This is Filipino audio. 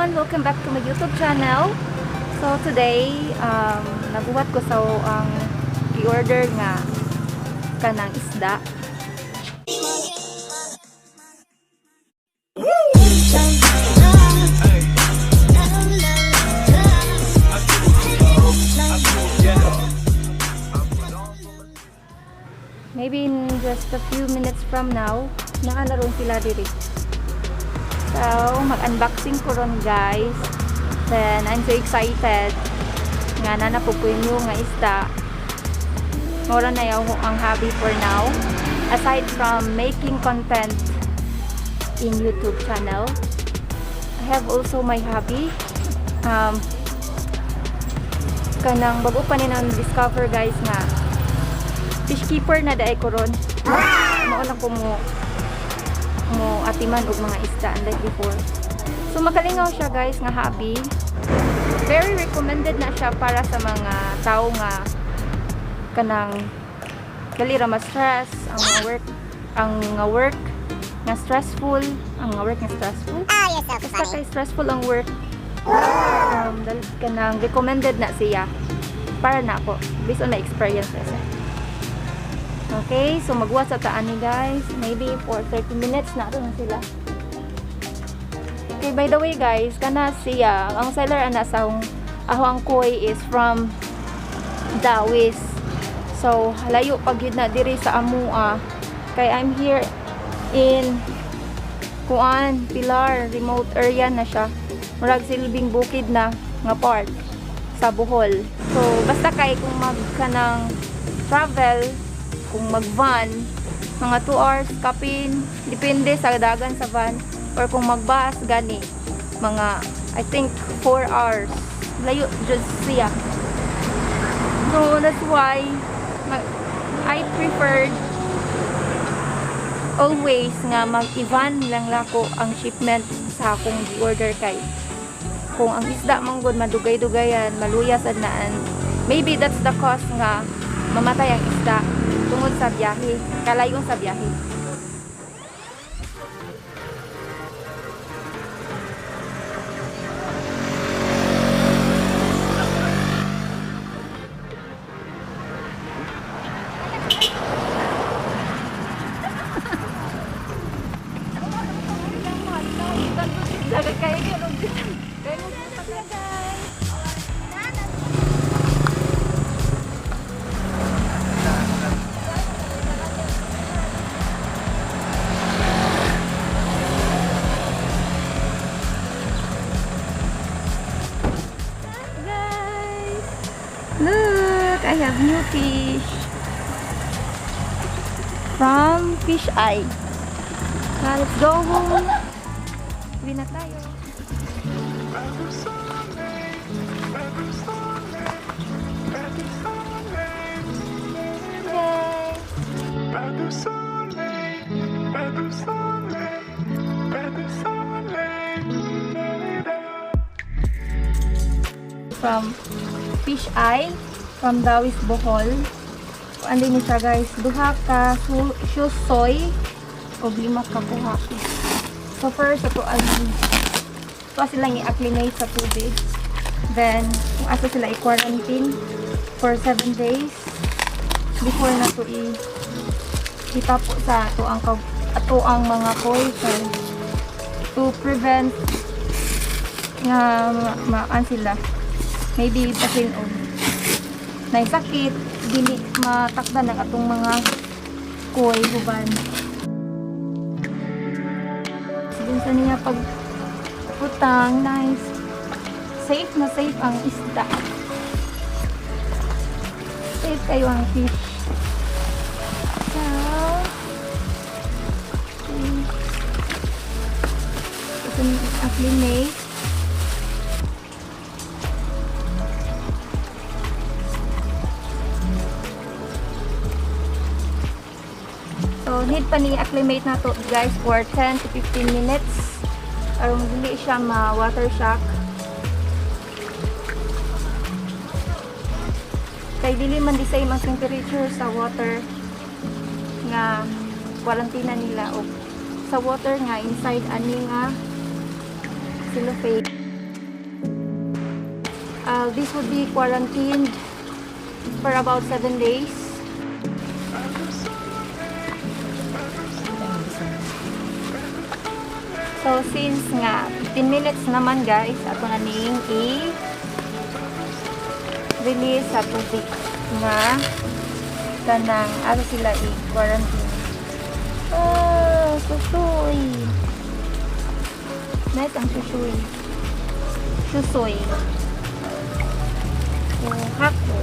everyone! Welcome back to my YouTube channel. So today, nabuhat ko sa ang i-order nga kanang isda. Maybe in just a few minutes from now, nakalaroon sila diri. So, mag-unboxing ko ron guys. Then, I'm so excited nga na napupuin nyo nga isda. Mora na yung ang hobby for now. Aside from making content in YouTube channel, I have also my hobby. Kanang bago pa ninang discover guys nga fish keeper na daay ko ron. Mauna ko mo atiman og mga isda unlike before. So makalingaw siya guys nga hobby. Very recommended na siya para sa mga tao nga kanang dali ra ma-stress ang work nga stressful, You're so basta funny. kay stressful ang work. Kanang recommended na siya para na ako based on my experiences. Okay, so magwa sa taan ni guys. Maybe for 30 minutes na rin sila. Okay, by the way guys, kana siya, ang seller ana sa ahong koi is from Dawis. So, halayo pag yun na diri sa Amua. Kay I'm here in Pilar, remote area na siya. Murag silbing bukid na nga part sa Bohol. So, basta kay kung magkanang travel, kung mag-van, mga 2 hours kapin, depende sa dagan sa van, or kung mag-bus, gani, mga, I think, 4 hours. Layo, just siya. So, that's why, I preferred always nga mag-van lang lako ang shipment sa akong order kay. Kung ang isda manggod, madugay-dugayan, maluyas adnaan, maybe that's the cause nga mamatay ang isda tungod sa biyahe, kalayon sa biyahe. Look, I have new fish from Fish Eye. Now let's go home. Uwi na tayo. From Fish Eye from Dawis, Bohol. Andi ni siya guys, duha ka shoes soy o 5 ka buhaki. So first, ito silang i-acclimate sa tubig. Then, kung asa sila i-quarantine for 7 days before na to itapo sa ato ang mga koi to prevent nga maan sila. Maybe basin o naisakit, dili matakdan ng atong mga koi huban. Sige sa niya pagputang, nice. Safe na safe ang isda. Safe kayo ang fish. So, ito yung acclimate. So, need pa ni-acclimate na to guys for 10 to 15 minutes. Aron dili siya ma-water shock. Kay dili man di same ang temperature sa water nga quarantine nila o sa water nga inside ani nga cellophane. This would be quarantined for about 7 days. So, since nga 15 minutes naman guys, ato na ning i-release sa tubig nga kanang ano sila i-quarantine. Susoy. Nice ang susoy. Susoy. Hako.